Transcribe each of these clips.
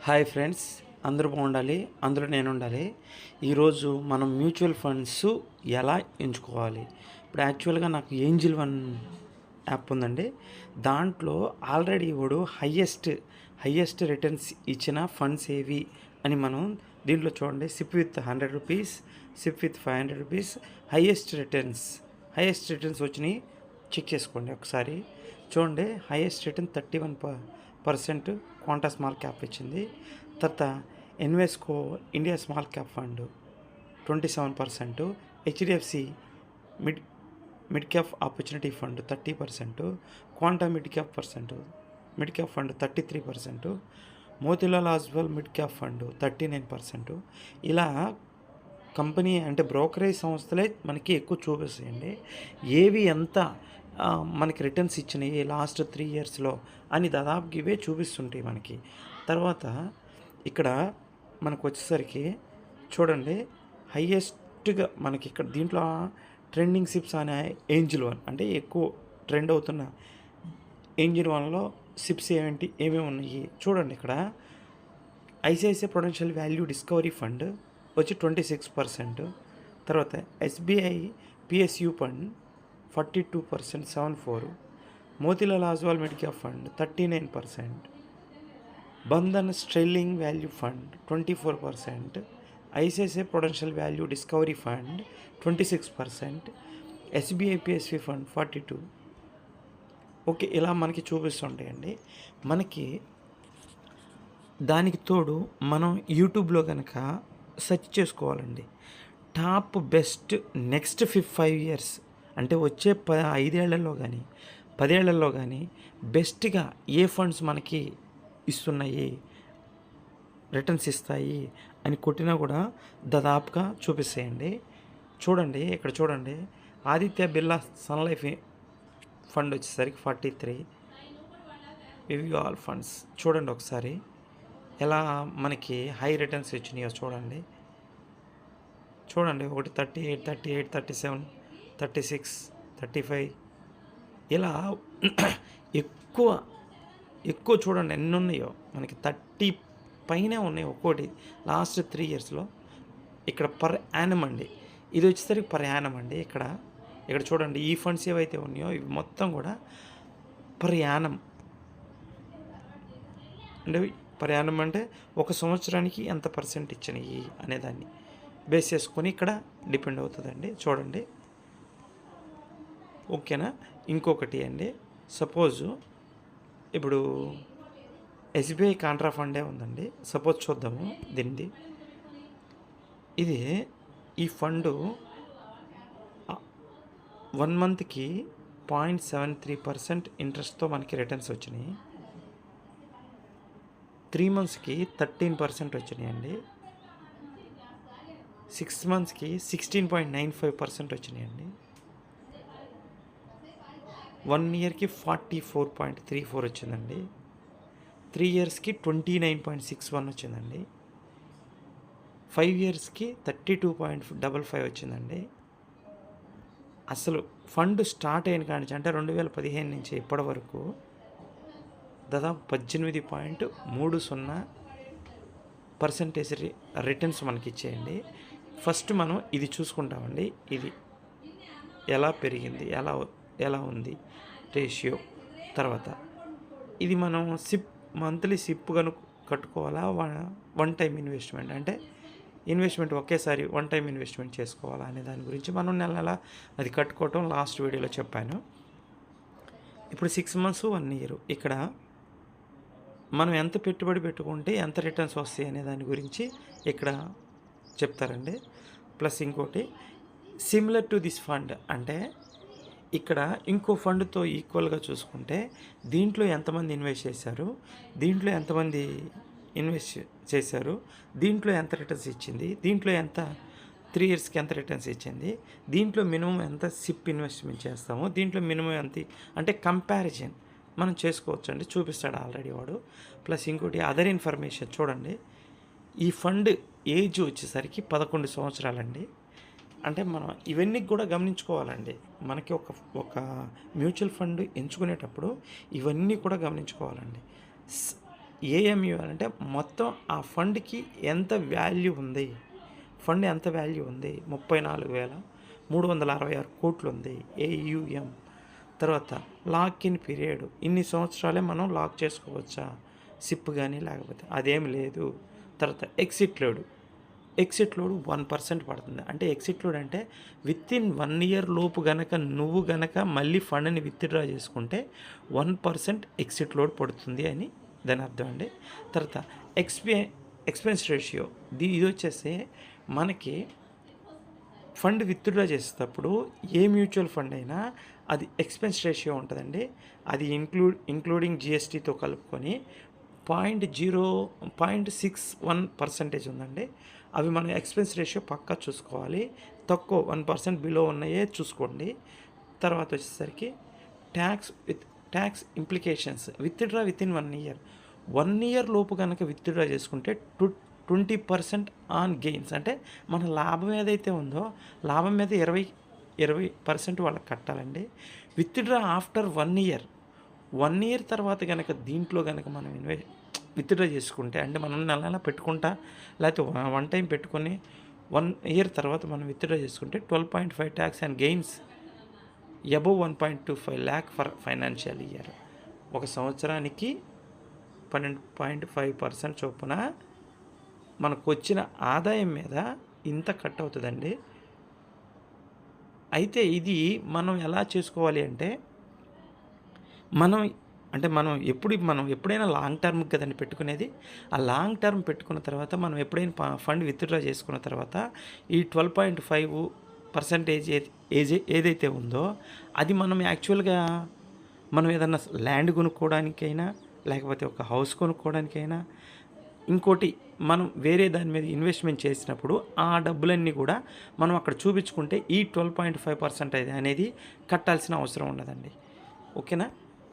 Hi friends, అందరూ బాగుండాలి, అందులో నేను ఉండాలి. ఈరోజు మనం మ్యూచువల్ ఫండ్స్ ఎలా ఎంచుకోవాలి. ఇప్పుడు యాక్చువల్గా నాకు ఏంజిల్ వన్ యాప్ ఉందండి. దాంట్లో ఆల్రెడీ వాడు హయ్యెస్ట్ రిటర్న్స్ ఇచ్చిన ఫండ్స్ ఏవి అని మనం దీంట్లో చూడండి. SIP with ₹100, SIP with ₹500, highest returns వచ్చినాయి చెక్ చేసుకోండి ఒకసారి. చూడండి, highest return 31% Quant small cap ఇచ్చింది. తర్వాత Invesco India small cap fund 27%, HDFC mid cap opportunity fund 30%, Quant mid cap fund 33%, Motilal Oswal mid cap fund 39%. ఇలా కంపెనీ అంటే బ్రోకరేజ్ సంస్థలే మనకి ఎక్కువ చూపిస్తాయండి. ఏవి ఎంత మనకి రిటర్న్స్ ఇచ్చినాయి లాస్ట్ 3 ఇయర్స్లో అని దాదాపు ఇవే చూపిస్తుంటాయి మనకి. తర్వాత ఇక్కడ మనకు వచ్చేసరికి చూడండి, హయ్యెస్ట్గా మనకి ఇక్కడ దీంట్లో ట్రెండింగ్ సిప్స్ అనే ఏంజిల్ వన్ అంటే ఎక్కువ ట్రెండ్ అవుతున్న ఏంజిల్ వన్లో సిప్స్ ఏమేమి ఉన్నాయి చూడండి. ఇక్కడ ICICI Prudential value discovery fund వచ్చి 26%, తర్వాత SBI PSU fund 42% 74, Motilal Oswal mid cap fund 39%, Bandhan sterling value fund 24%, ICICI Prudential value discovery fund 26%, SBI PSU fund 42. Okay, ఇలా మనకి చూపిస్తుంటాయండి. మనకి దానికి తోడు మనం యూట్యూబ్లో కనుక సెర్చ్ చేసుకోవాలండి. టాప్ బెస్ట్ నెక్స్ట్ 5 ఇయర్స్ అంటే వచ్చే 5 ఏళ్లలో కానీ 10 ఏళ్లలో కానీ బెస్ట్గా ఏ ఫండ్స్ మనకి ఇస్తున్నాయి, రిటర్న్స్ ఇస్తాయి అని కొట్టినా కూడా దాదాపుగా చూపిస్తాయండి. చూడండి, ఇక్కడ చూడండి, Aditya Birla sun life fund వచ్చేసరికి 43, వివ్ ఆల్ ఫండ్స్ చూడండి ఒకసారి ఎలా మనకి హై రిటర్న్స్ వచ్చినాయో చూడండి. ఒకటి 38, 37, 36, 35 ఇలా ఎక్కువ చూడండి ఎన్ని ఉన్నాయో మనకి. 30 పైనే ఉన్నాయి ఒక్కోటి లాస్ట్ 3 ఇయర్స్లో. ఇక్కడ పర్ యానం అండి, ఇది వచ్చేసరికి పర్ యానం అండి. ఇక్కడ చూడండి, ఈ ఫండ్స్ ఏవైతే ఉన్నాయో ఇవి మొత్తం కూడా పర్ యానం అంటే ప్రయాణం అంటే ఒక సంవత్సరానికి ఎంత పర్సెంట్ ఇచ్చినాయి అనేదాన్ని బేస్ చేసుకొని ఇక్కడ డిపెండ్ అవుతుందండి. చూడండి, ఓకేనా. ఇంకొకటి అండి, సపోజు ఇప్పుడు ఎస్బీఐ కాంట్రా ఫండే ఉందండి. సపోజ్ చూద్దాము దీనిది. ఈ ఫండు 1 మంత్కి 0.73% ఇంట్రెస్ట్తో మనకి రిటర్న్స్ వచ్చినాయి. 3 మంత్స్కి 13% వచ్చినాయండి. 6 మంత్స్కి 16.95% వచ్చినాయండి. 1 ఇయర్కి 44.34 వచ్చిందండి. 3 ఇయర్స్కి 29.61 వచ్చిందండి. 5 ఇయర్స్కి 32.55 వచ్చిందండి. అసలు ఫండ్ స్టార్ట్ అయిన కాడి నుంచి అంటే 2015 నుంచి ఇప్పటి వరకు దాదాపు 18.30% రిటర్న్స్ మనకి ఇచ్చేయండి. ఫస్ట్ మనం ఇది చూసుకుంటామండి, ఇది ఎలా పెరిగింది, ఎలా ఉంది రేషియో. తర్వాత ఇది మనం మంత్లీ సిప్ కట్టుకోవాలా, వన్ టైం ఇన్వెస్ట్మెంట్ అంటే ఇన్వెస్ట్మెంట్ ఒకేసారి వన్ టైం ఇన్వెస్ట్మెంట్ చేసుకోవాలా అనే దాని గురించి మనం నెల అది కట్టుకోవటం లాస్ట్ వీడియోలో చెప్పాను. ఇప్పుడు 6 మంత్స్ 1 ఇయర్ ఇక్కడ మనం ఎంత పెట్టుబడి పెట్టుకుంటే ఎంత రిటర్న్స్ వస్తాయి అనే దాని గురించి ఇక్కడ చెప్తారండి. ప్లస్ ఇంకోటి సిమిలర్ టు దిస్ ఫండ్ అంటే ఇక్కడ ఇంకో ఫండ్తో ఈక్వల్గా చూసుకుంటే దీంట్లో ఎంతమంది ఇన్వెస్ట్ చేశారు, దీంట్లో ఎంతమంది ఇన్వెస్ట్ చేశారు, దీంట్లో ఎంత రిటర్న్స్ ఇచ్చింది, దీంట్లో ఎంత 3 ఇయర్స్కి ఎంత రిటర్న్స్ ఇచ్చింది, దీంట్లో మినిమం ఎంత సిప్ ఇన్వెస్ట్మెంట్ చేస్తామో, దీంట్లో మినిమం ఎంత అంటే కంపారిజన్ మనం చేసుకోవచ్చు అండి. చూపిస్తాడు ఆల్రెడీ వాడు. ప్లస్ ఇంకోటి అదర్ ఇన్ఫర్మేషన్ చూడండి. ఈ ఫండ్ ఏజ్ వచ్చేసరికి 11 సంవత్సరాలండి. అంటే మనం ఇవన్నీ కూడా గమనించుకోవాలండి. మనకి ఒక మ్యూచువల్ ఫండ్ ఎంచుకునేటప్పుడు ఇవన్నీ కూడా గమనించుకోవాలండి. ఏఎంయు అంటే మొత్తం ఆ ఫండ్కి ఎంత వాల్యూ ఉంది, ఫండ్ ఎంత వాల్యూ ఉంది, 34,366 కోట్లు ఉంది ఏయుఎం. తర్వాత లాక్ ఇన్ పీరియడ్ ఇన్ని సంవత్సరాలే మనం లాక్ చేసుకోవచ్చా, సిప్ కానీ లేకపోతే అదేమి లేదు. తర్వాత ఎగ్జిట్ లోడ్ 1% పడుతుంది. అంటే ఎగ్జిట్ లోడ్ అంటే వితిన్ 1 ఇయర్ లోపు గనక నువ్వు గనక మళ్ళీ ఫండ్ని విత్డ్రా చేసుకుంటే 1% ఎగ్జిట్ లోడ్ పడుతుంది అని దాని అర్థం అండి. తర్వాత ఎక్స్పెన్స్ రేషియో ఇది వచ్చేసి మనకి ఫండ్ విత్డ్రా చేసేటప్పుడు ఏ మ్యూచువల్ ఫండ్ అయినా అది ఎక్స్పెన్స్ రేషియో ఉంటుందండి. అది ఇంక్లూడింగ్ జిఎస్టీతో కలుపుకొని 0.61% ఉందండి. అవి మనం ఎక్స్పెన్స్ రేషియో పక్కా చూసుకోవాలి. తక్కువ 1% బిలో ఉన్నాయే చూసుకోండి. తర్వాత వచ్చేసరికి tax implications withdraw within 1 year లోపు కనుక విత్డ్రా చేసుకుంటే 20% ఆన్ గెయిన్స్. అంటే మన లాభం ఏదైతే ఉందో లాభం మీద 20% వాళ్ళకి కట్టాలండి. విత్డ్రా ఆఫ్టర్ 1 ఇయర్ తర్వాత కనుక దీంట్లో కనుక మనం విత్డ్రా చేసుకుంటే, అంటే మనం నెల పెట్టుకుంటా లేకపోతే 1 టైం పెట్టుకొని 1 ఇయర్ తర్వాత మనం విత్డ్రా చేసుకుంటే 12.5 tax and gains above 1.25 lakh for financial year. ఒక సంవత్సరానికి 12.5% చొప్పున మనకు వచ్చిన ఆదాయం మీద ఇంత కట్ అవుతుందండి. అయితే ఇది మనం ఎలా చేసుకోవాలి అంటే మనం ఎప్పుడైనా లాంగ్ టర్మ్ కదండి పెట్టుకునేది. ఆ లాంగ్ టర్మ్ పెట్టుకున్న తర్వాత మనం ఎప్పుడైనా ఫండ్ విత్డ్రా చేసుకున్న తర్వాత ఈ 12.5% ఏదైతే ఉందో అది మనం యాక్చువల్గా మనం ఏదన్నా ల్యాండ్ కొనుక్కోవడానికైనా లేకపోతే ఒక హౌస్ కొనుక్కోవడానికైనా ఇంకోటి మనం వేరే దాని మీద ఇన్వెస్ట్మెంట్ చేసినప్పుడు ఆ డబ్బులన్నీ కూడా మనం అక్కడ చూపించుకుంటే ఈ 12.5% అనేది కట్టాల్సిన అవసరం ఉండదండి. ఓకేనా?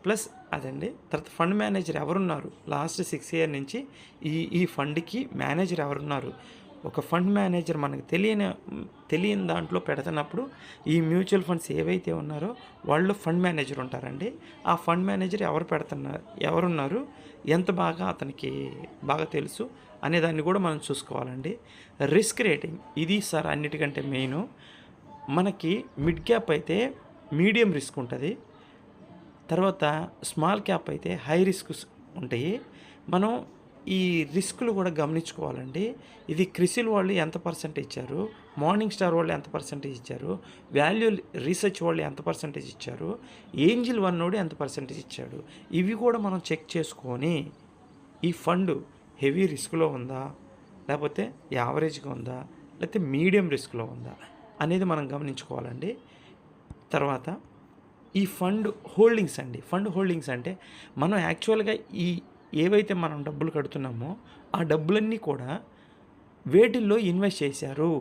ప్లస్ అదండి. తర్వాత ఫండ్ మేనేజర్ ఎవరున్నారు, లాస్ట్ 6 years నుంచి ఈ ఫండ్కి మేనేజర్ ఎవరున్నారు. ఒక ఫండ్ మేనేజర్ మనకు తెలియని దాంట్లో పెడుతున్నప్పుడు ఈ మ్యూచువల్ ఫండ్స్ ఏవైతే ఉన్నారో వాళ్ళు ఫండ్ మేనేజర్ ఉంటారండి. ఆ ఫండ్ మేనేజర్ ఎవరున్నారు, ఎంత బాగా అతనికి బాగా తెలుసు అనేదాన్ని కూడా మనం చూసుకోవాలండి. రిస్క్ రేటింగ్ ఇది సార్ అన్నిటికంటే మెయిన్. మనకి మిడ్ క్యాప్ అయితే మీడియం రిస్క్ ఉంటుంది, తర్వాత స్మాల్ క్యాప్ అయితే హై రిస్క్ ఉంటాయి. మనం ఈ రిస్కులు కూడా గమనించుకోవాలండి. ఇది క్రిసిల్ వాళ్ళు ఎంత పర్సెంటేజ్ ఇచ్చారు, మార్నింగ్ స్టార్ వాళ్ళు ఎంత పర్సెంటేజ్ ఇచ్చారు, వాల్యూ రీసెర్చ్ వాళ్ళు ఎంత పర్సెంటేజ్ ఇచ్చారు, ఏంజిల్ వన్నోడు ఎంత పర్సెంటేజ్ ఇచ్చాడు, ఇవి కూడా మనం చెక్ చేసుకొని ఈ ఫండ్ హెవీ రిస్క్లో ఉందా లేకపోతే యావరేజ్గా ఉందా లేకపోతే మీడియం రిస్క్లో ఉందా అనేది మనం గమనించుకోవాలండి. తర్వాత ఈ ఫండ్ హోల్డింగ్స్ అంటే మనం యాక్చువల్గా ఏవైతే మనం డబ్బులు కడుతున్నామో ఆ డబ్బులన్నీ కూడా వేటిల్లో ఇన్వెస్ట్ చేశారు.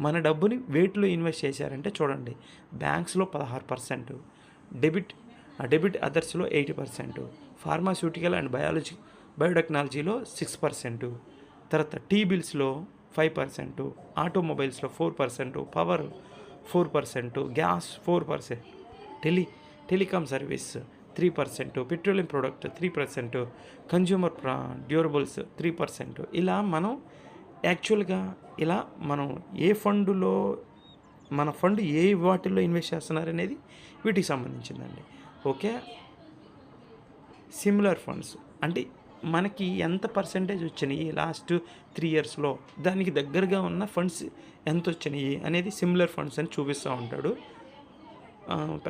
మన డబ్బుని వేటిలో ఇన్వెస్ట్ చేశారంటే చూడండి, బ్యాంక్స్లో 16%, డెబిట్ అదర్స్లో 80%, ఫార్మాస్యూటికల్ అండ్ బయోటెక్నాలజీలో 6%, తర్వాత టీ బిల్స్లో 5%, ఆటోమొబైల్స్లో 4%, power 4%, gas 4%, telecom service 3%, petroleum product 3%, consumer durables 3%. ఇలా మనం యాక్చువల్గా మనం ఏ ఫండులో మన ఫండ్ ఏ వాటిల్లో ఇన్వెస్ట్ చేస్తున్నారనేది వీటికి సంబంధించిందండి. ఓకే. సిమిలర్ ఫండ్స్ అంటే మనకి ఎంత పర్సెంటేజ్ వచ్చినాయి లాస్ట్ 3 yearsలో, దానికి దగ్గరగా ఉన్న ఫండ్స్ ఎంత వచ్చినాయి అనేది సిమిలర్ ఫండ్స్ అని చూపిస్తూ ఉంటాడు.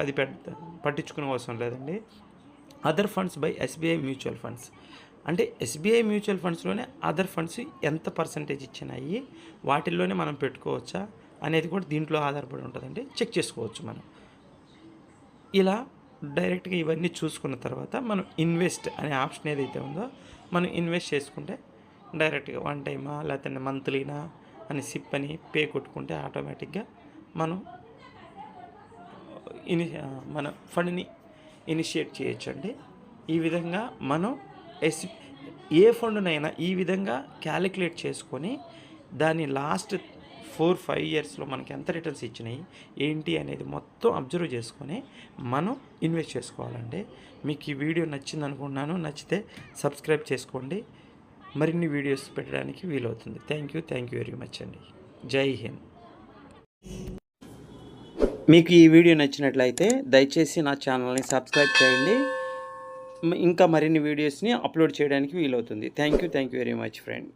అది పట్టించుకునే అవసరం లేదండి. Other funds by SBI mutual funds అంటే ఎస్బీఐ మ్యూచువల్ ఫండ్స్లోనే అదర్ ఫండ్స్ ఎంత పర్సెంటేజ్ ఇచ్చినాయి వాటిల్లోనే మనం పెట్టుకోవచ్చా అనేది కూడా దీంట్లో ఆధారపడి ఉంటుందండి. చెక్ చేసుకోవచ్చు మనం. ఇలా డైరెక్ట్గా ఇవన్నీ చూసుకున్న తర్వాత మనం ఇన్వెస్ట్ అనే ఆప్షన్ ఏదైతే ఉందో మనం ఇన్వెస్ట్ చేసుకుంటే డైరెక్ట్గా 1 టైమా లేకపోతే మంత్లీనా అని సిప్ అని పే కొట్టుకుంటే ఆటోమేటిక్గా మనం మన ఫండ్ని ఇనిషియేట్ చేయొచ్చండి. ఈ విధంగా మనం ఏ ఫండ్నైనా ఈ విధంగా క్యాలిక్యులేట్ చేసుకొని దాని లాస్ట్ 4-5 ఇయర్స్లో మనకి ఎంత రిటర్న్స్ ఇచ్చినాయి ఏంటి అనేది మొత్తం అబ్జర్వ్ చేసుకొని మనం ఇన్వెస్ట్ చేసుకోవాలండి. మీకు ఈ వీడియో నచ్చింది అనుకుంటున్నాను. నచ్చితే సబ్స్క్రైబ్ చేసుకోండి, మరిన్ని వీడియోస్ పెట్టడానికి వీలవుతుంది. థ్యాంక్ యూ వెరీ మచ్ అండి. జై హింద్. మీకు ఈ వీడియో నచ్చినట్లయితే దయచేసి నా ఛానల్ని సబ్స్క్రైబ్ చేయండి. ఇంకా మరిన్ని వీడియోస్ని అప్లోడ్ చేయడానికి వీలవుతుంది. Thank you very much friend.